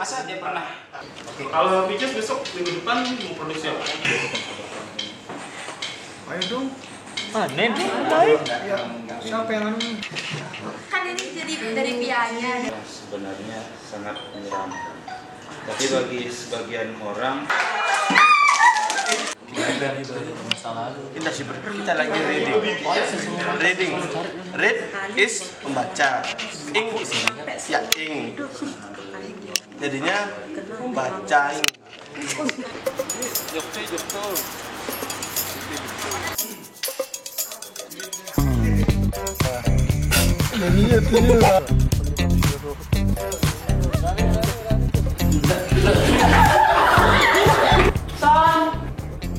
Masa dia pernah? Kalau Pijaz besok minggu depan mau produksi apa? Ayo dong. Nen, Ya, siapa yang anu? Kan ini jadi dari pianya. Sebenarnya sangat menyeramkan. Tapi bagi sebagian orang Kita sih kita lagi reading. Read is membaca. Ing ya ing. Jadinya membaca ing.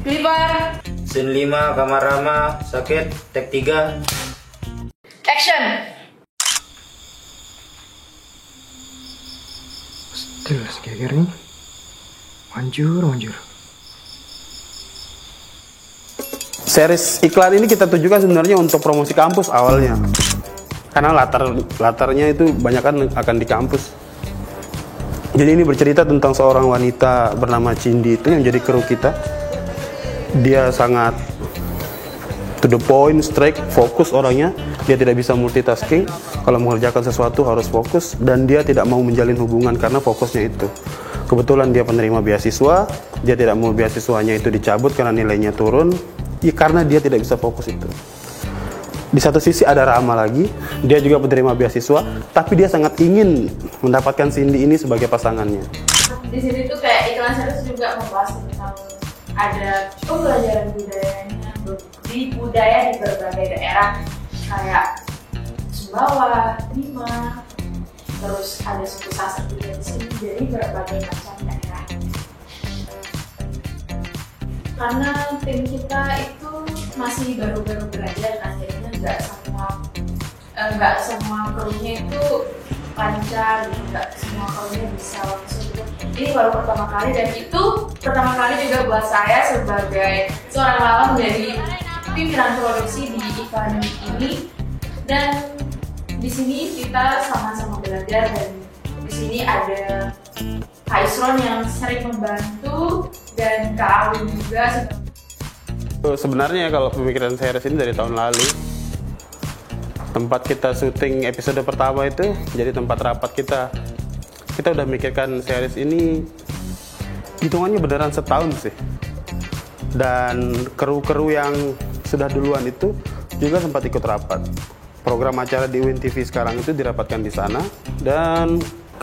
Liver. Scene 5 kamar Rama sakit tek 3. Action. Still sekiranya manjur. Series iklan ini kita tujukan sebenarnya untuk promosi kampus awalnya. Karena latarnya itu banyak kan akan di kampus. Jadi ini bercerita tentang seorang wanita bernama Cindy itu yang jadi kru kita. Dia sangat to the point, straight, fokus orangnya. Dia tidak bisa multitasking. Kalau mengerjakan sesuatu harus fokus. Dan dia tidak mau menjalin hubungan karena fokusnya itu. Kebetulan dia penerima beasiswa. Dia tidak mau beasiswanya itu dicabut karena nilainya turun. Ya, karena dia tidak bisa fokus itu. Di satu sisi ada Rama lagi, dia juga penerima beasiswa, tapi dia sangat ingin mendapatkan Cindy ini sebagai pasangannya. Di sini tuh kayak iklan series juga membahas tentang ada pembelajaran budayanya di berbagai daerah kayak Sumbawa, Bima, terus ada suku Sasak juga di sini, jadi berbagai macam daerah. Karena tim kita itu masih baru-baru belajar kan, jadinya nggak semua krunya itu lancar, nggak semua krunya bisa langsung. Ini baru pertama kali dan itu pertama kali juga buat saya sebagai seorang lala menjadi pimpinan produksi di iklan ini. Dan di sini kita sama-sama belajar dan di sini ada Kak Isron yang sering membantu dan Kak Awin juga. Sebenarnya kalau pemikiran series ini dari tahun lalu. Tempat kita syuting episode pertama itu jadi tempat rapat kita. Kita udah mikirkan series ini hitungannya beneran setahun sih. Dan kru-kru yang sudah duluan itu juga sempat ikut rapat. Program acara di UIN TV sekarang itu dirapatkan di sana. Dan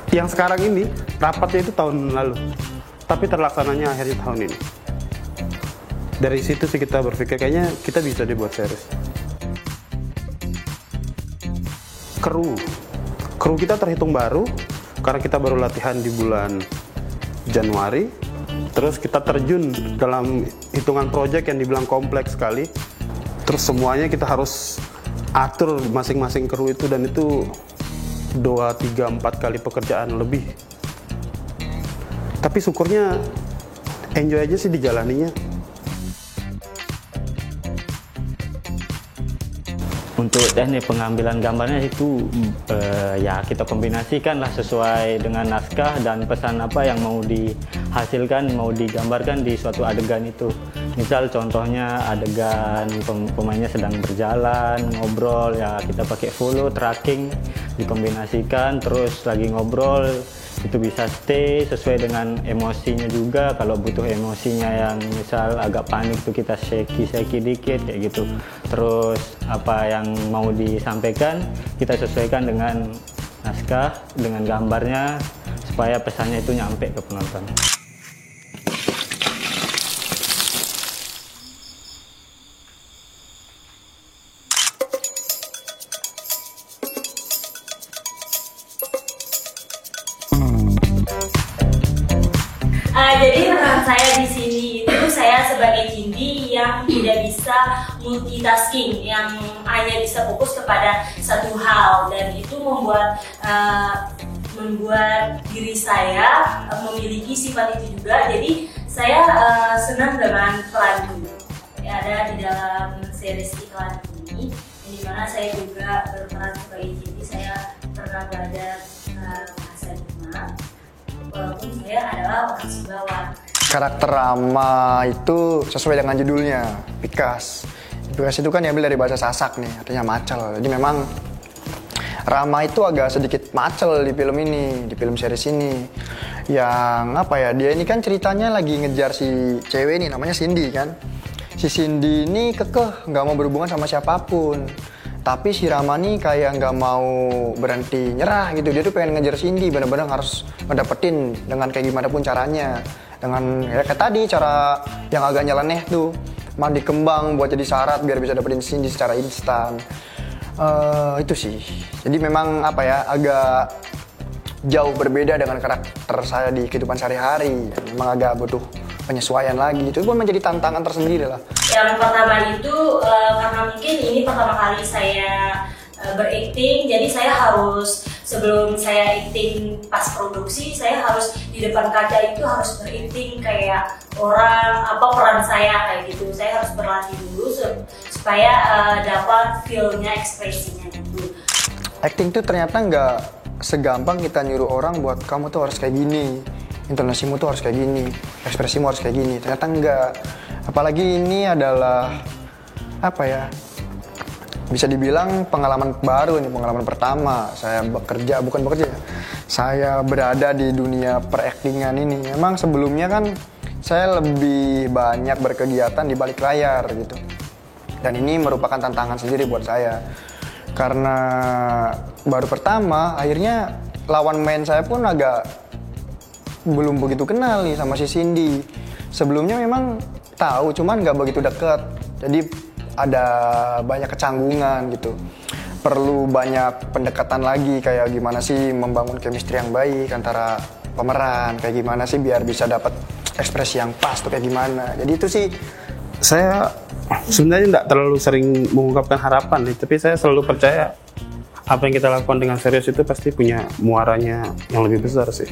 yang sekarang ini rapatnya itu tahun lalu. Tapi terlaksananya akhir tahun ini. Dari situ sih kita berpikir kayaknya kita bisa dibuat series. Kru kita terhitung baru karena kita baru latihan di bulan Januari. Terus kita terjun dalam hitungan proyek yang dibilang kompleks sekali. Terus semuanya kita harus atur masing-masing kru itu, dan itu 2, 3, 4 kali pekerjaan lebih. Tapi syukurnya enjoy aja sih dijalaninya. Untuk teknik pengambilan gambarnya itu ya kita kombinasikan lah sesuai dengan naskah dan pesan apa yang mau dihasilkan, mau digambarkan di suatu adegan itu. Misal contohnya adegan pemainnya sedang berjalan, ngobrol, ya kita pakai follow, tracking, dikombinasikan, terus lagi ngobrol, itu bisa stay sesuai dengan emosinya juga. Kalau butuh emosinya yang misal agak panik tuh kita shaky dikit kayak gitu. Terus apa yang mau disampaikan kita sesuaikan dengan naskah, dengan gambarnya supaya pesannya itu nyampe ke penonton. Jadi peran saya di sini itu saya sebagai Cindy yang tidak bisa multitasking, yang hanya bisa fokus kepada satu hal, dan itu membuat diri saya memiliki sifat itu juga. Jadi saya senang dengan peran yang ada di dalam series iklan ini, di mana saya juga berperan sebagai Cindy. Saya pernah belajar bahasa Jepang. walaupun saya adalah orang Sumbawa. Karakter Rama itu sesuai dengan judulnya, Pikas. Pikas itu kan diambil dari bahasa Sasak nih, artinya macel. Jadi memang Rama itu agak sedikit macel di film ini, di film series ini. Yang apa ya, dia ini kan ceritanya lagi ngejar si cewek ini, namanya Cindy kan. Si Cindy ini kekeh, nggak mau berhubungan sama siapapun. Tapi si Rama nih kayak nggak mau berhenti nyerah gitu. Dia tuh pengen ngejar Cindy, bener-bener harus ngedapetin dengan kayak gimana pun caranya. Dengan ya kayak tadi, cara yang agak nyeleneh tuh, mandi kembang buat jadi syarat biar bisa dapetin Cindy secara instan. Itu sih. Jadi memang apa ya, agak jauh berbeda dengan karakter saya di kehidupan sehari-hari. Memang agak butuh penyesuaian lagi. Itu pun menjadi tantangan tersendiri lah. Yang pertama itu karena mungkin ini pertama kali saya berakting, jadi saya harus sebelum saya acting pas produksi, saya harus di depan kaca itu harus berakting kayak orang, apa peran saya kayak gitu. Saya harus berlatih dulu supaya dapat feel-nya, ekspresinya gitu. Acting tuh ternyata nggak segampang kita nyuruh orang buat kamu tuh harus kayak gini, intonasimu tuh harus kayak gini, ekspresimu harus kayak gini. Ternyata enggak. Apalagi ini adalah apa ya, bisa dibilang pengalaman baru nih, pengalaman pertama saya saya berada di dunia peraktingan ini. Memang sebelumnya kan saya lebih banyak berkegiatan di balik layar gitu, dan ini merupakan tantangan sendiri buat saya karena baru pertama. Akhirnya lawan main saya pun agak belum begitu kenal nih sama si Cindy. Sebelumnya memang tahu, cuman nggak begitu dekat. Jadi ada banyak kecanggungan gitu. Perlu banyak pendekatan lagi, kayak gimana sih membangun chemistry yang baik antara pemeran, kayak gimana sih biar bisa dapat ekspresi yang pas tuh kayak gimana. Jadi itu sih Saya sebenarnya tidak terlalu sering mengungkapkan harapan nih, tapi saya selalu percaya apa yang kita lakukan dengan serius itu pasti punya muaranya yang lebih besar sih.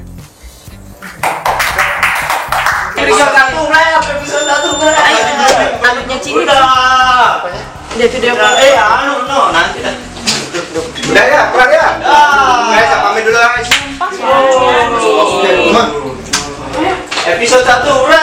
Episode 1 rap, episode 1 rap. Anaknya Cini. Udah. Dia tuh dia nanti dah. Udah ya, pulang ya. Guys, pamit dulu guys. Episode 1 rap.